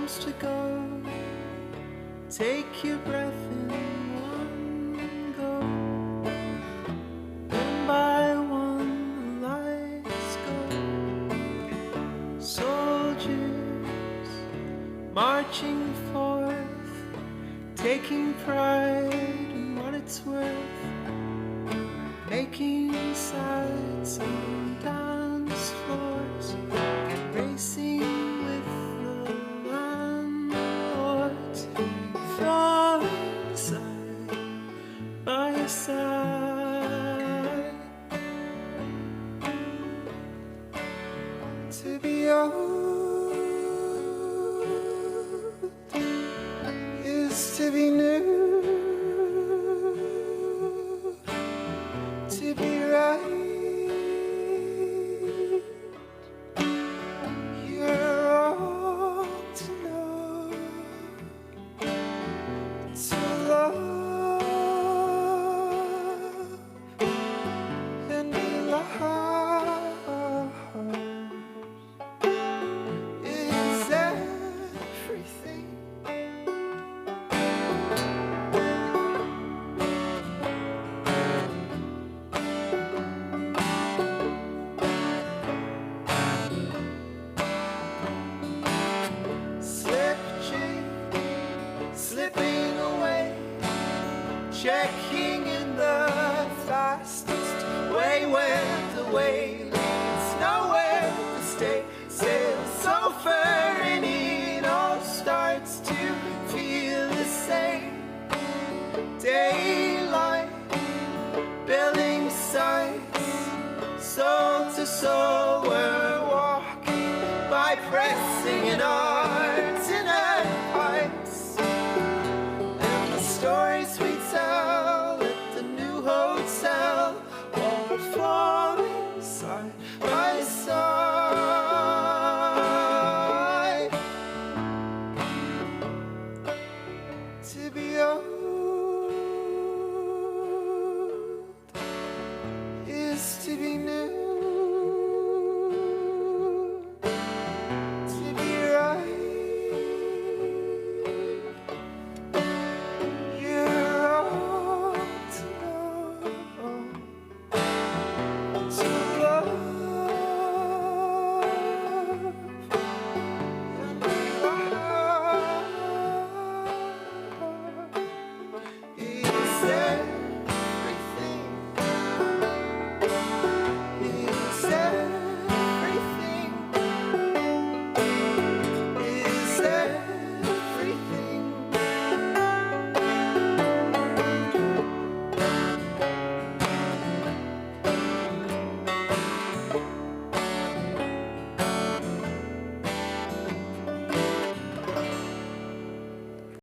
arms to go. Take your breath in one go. One by one the lights go. Soldiers marching forth, taking pride in what it's worth, making sights on dance floors, racing with the landlords, falling side by side. To be old is to be new, to be right. You're all to know, to love and be loved is everything. Slipping away, checking in the fastest way where the way leads nowhere to stay. Sail so fast.